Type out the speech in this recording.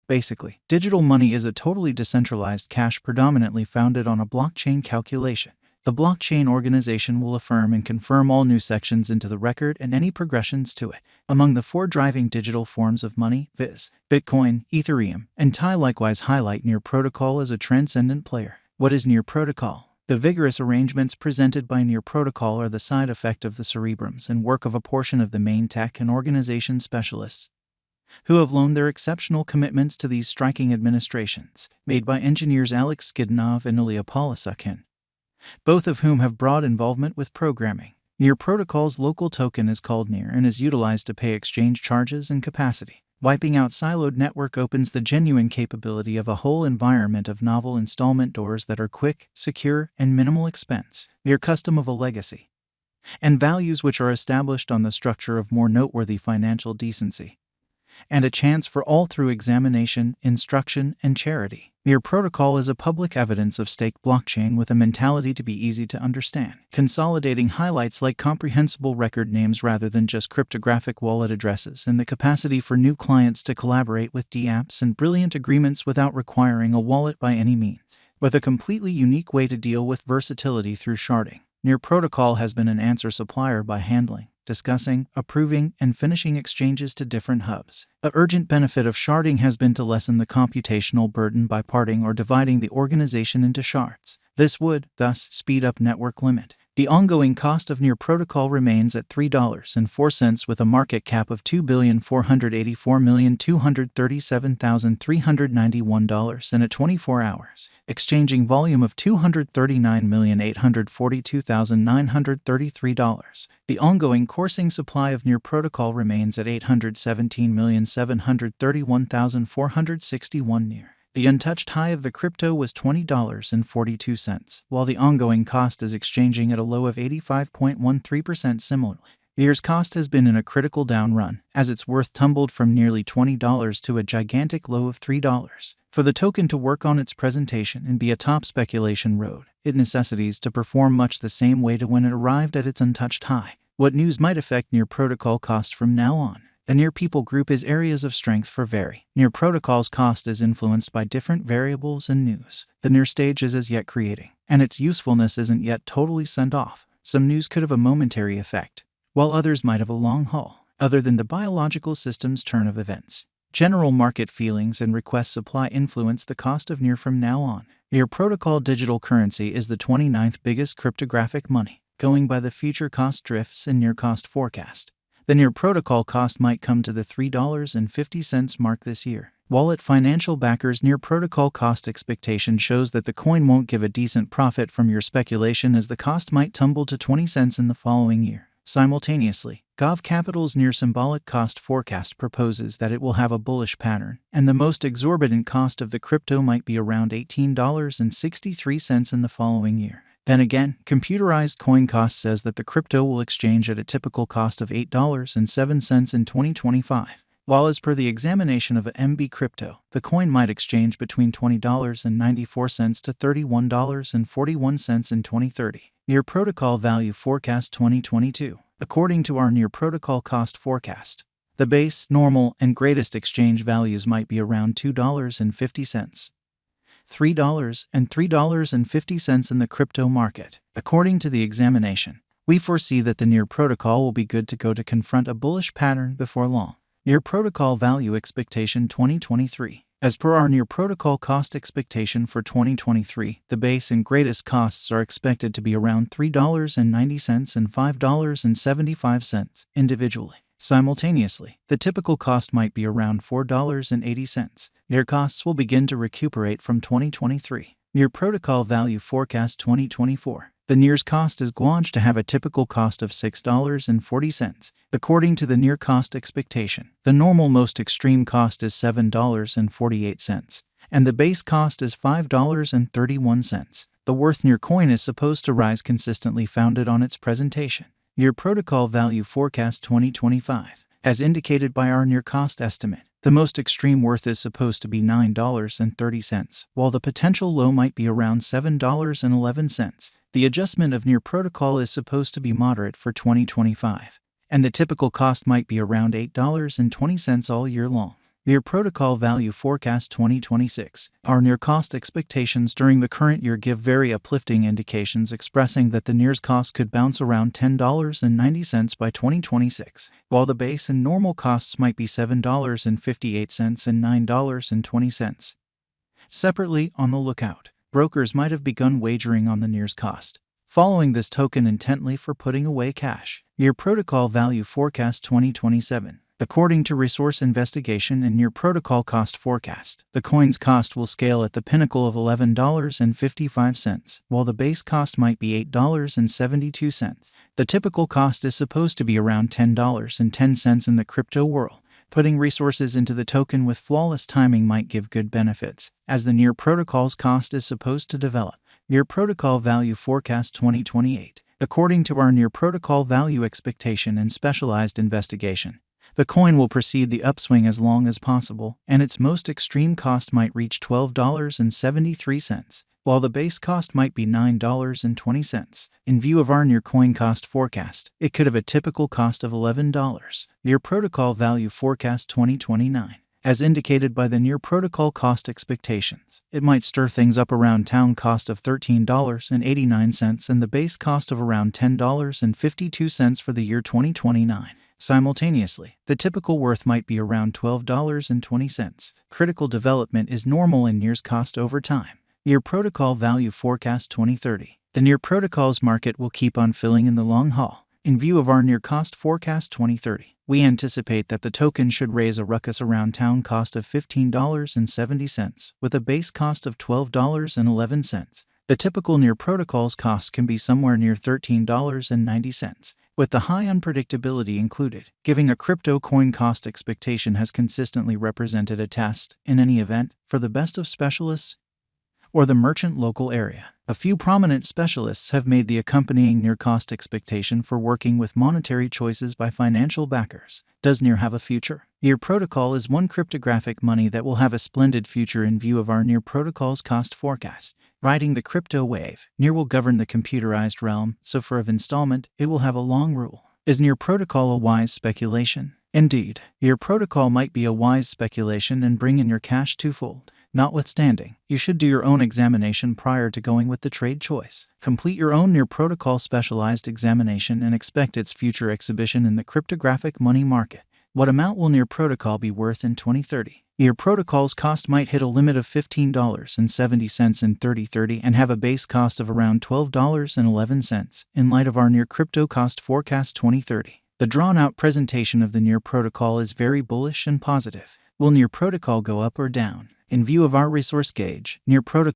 Basically, digital money is a totally decentralized cash predominantly founded on a blockchain calculation. The blockchain organization will affirm and confirm all new sections into the record and any progressions to it. Among the four driving digital forms of money, viz., Bitcoin, Ethereum, and TIE likewise highlight Near Protocol as a transcendent player. What is Near Protocol? The vigorous arrangements presented by Near Protocol are the side effect of the cerebrums and work of a portion of the main tech and organization specialists who have loaned their exceptional commitments to these striking administrations, made by engineers Alex Skidnov and Ilya Polisukhin, both of whom have broad involvement with programming. Near Protocol's local token is called Near and is utilized to pay exchange charges and capacity. Wiping out siloed network opens the genuine capability of a whole environment of novel installment doors that are quick, secure, and minimal expense. Near custom of a legacy and values which are established on the structure of more noteworthy financial decency, and a chance for all through examination, instruction, and charity. Near Protocol is a public evidence of stake blockchain with a mentality to be easy to understand, consolidating highlights like comprehensible record names rather than just cryptographic wallet addresses, and the capacity for new clients to collaborate with dapps and brilliant agreements without requiring a wallet by any means, with a completely unique way to deal with versatility through sharding. Near Protocol has been an answer supplier by handling, discussing, approving, and finishing exchanges to different hubs. The urgent benefit of sharding has been to lessen the computational burden by parting or dividing the organization into shards. This would, thus, speed up network limit. The ongoing cost of Near Protocol remains at $3.04 with a market cap of $2,484,237,391 and at 24 hours, exchanging volume of $239,842,933. The ongoing coursing supply of Near Protocol remains at 817,731,461 Near. The untouched high of the crypto was $20.42, while the ongoing cost is exchanging at a low of 85.13%. Similarly, Near's cost has been in a critical down run, as its worth tumbled from nearly $20 to a gigantic low of $3. For the token to work on its presentation and be a top speculation road, it necessitates to perform much the same way to when it arrived at its untouched high. What news might affect Near Protocol cost from now on? The Near people group is areas of strength for vary. Near Protocol's cost is influenced by different variables and news. The Near stage is as yet creating, and its usefulness isn't yet totally sent off. Some news could have a momentary effect, while others might have a long haul, other than the biological system's turn of events. General market feelings and request supply influence the cost of Near from now on. Near Protocol digital currency is the 29th biggest cryptographic money, going by the future cost drifts and Near cost forecast. The Near Protocol cost might come to the $3.50 mark this year. Wallet financial backers Near Protocol cost expectation shows that the coin won't give a decent profit from your speculation, as the cost might tumble to 20 cents in the following year. Simultaneously, Gov Capital's Near symbolic cost forecast proposes that it will have a bullish pattern, and the most exorbitant cost of the crypto might be around $18.63 in the following year. Then again, computerized coin cost says that the crypto will exchange at a typical cost of $8.07 in 2025, while as per the examination of a MB crypto, the coin might exchange between $20.94 to $31.41 in 2030. Near Protocol Value Forecast 2022. According to our Near Protocol cost forecast, the base, normal, and greatest exchange values might be around $2.50. $3 and $3.50 in the crypto market. According to the examination, we foresee that the Near Protocol will be good to go to confront a bullish pattern before long. Near Protocol Value Expectation 2023. As per our Near Protocol cost expectation for 2023, the base and greatest costs are expected to be around $3.90 and $5.75 individually. Simultaneously, the typical cost might be around $4.80. Near costs will begin to recuperate from 2023. Near Protocol Value Forecast 2024. The Near's cost is gauged to have a typical cost of $6.40. According to the Near cost expectation, the normal most extreme cost is $7.48, and the base cost is $5.31. The worth Near coin is supposed to rise consistently founded on its presentation. Near Protocol Value Forecast 2025. As indicated by our Near cost estimate, the most extreme worth is supposed to be $9.30, while the potential low might be around $7.11. The adjustment of Near Protocol is supposed to be moderate for 2025, and the typical cost might be around $8.20 all year long. Near Protocol Value Forecast 2026. Our near cost expectations during the current year give very uplifting indications expressing that the near's cost could bounce around $10.90 by 2026, while the base and normal costs might be $7.58 and $9.20. Separately, on the lookout, brokers might have begun wagering on the near's cost, following this token intently for putting away cash. Near Protocol Value Forecast 2027. According to Resource Investigation and Near Protocol Cost Forecast, the coin's cost will scale at the pinnacle of $11.55, while the base cost might be $8.72. The typical cost is supposed to be around $10.10 in the crypto world. Putting resources into the token with flawless timing might give good benefits, as the Near Protocol's cost is supposed to develop. Near Protocol Value Forecast 2028. According to our Near Protocol Value Expectation and Specialized Investigation, the coin will proceed the upswing as long as possible, and its most extreme cost might reach $12.73, while the base cost might be $9.20. In view of our near coin cost forecast, it could have a typical cost of $11. Near Protocol Value Forecast 2029. As indicated by the Near Protocol cost expectations, it might stir things up around town cost of $13.89 and the base cost of around $10.52 for the year 2029. Simultaneously, the typical worth might be around $12.20. Critical development is normal in Near's cost over time. Near Protocol Value Forecast 2030. The Near Protocol's market will keep on filling in the long haul. In view of our Near Cost Forecast 2030, we anticipate that the token should raise a ruckus around town cost of $15.70, with a base cost of $12.11. The typical Near Protocol's cost can be somewhere near $13.90, with the high unpredictability included. Giving a crypto coin cost expectation has consistently represented a test, in any event, for the best of specialists or the merchant local area. A few prominent specialists have made the accompanying Near cost expectation for working with monetary choices by financial backers. Does Near have a future? Near Protocol is one cryptographic money that will have a splendid future in view of our Near Protocol's cost forecast. Riding the crypto wave, Near will govern the computerized realm, so for of installment, it will have a long rule. Is Near Protocol a wise speculation? Indeed, Near Protocol might be a wise speculation and bring in your cash twofold. Notwithstanding, you should do your own examination prior to going with the trade choice. Complete your own Near Protocol specialized examination and expect its future exhibition in the cryptographic money market. What amount will Near Protocol be worth in 2030? Near Protocol's cost might hit a limit of $15.70 in 2030 and have a base cost of around $12.11 in light of our Near Crypto Cost Forecast 2030. The drawn-out presentation of the Near Protocol is very bullish and positive. Will Near Protocol go up or down? In view of our resource gauge, Near Protocol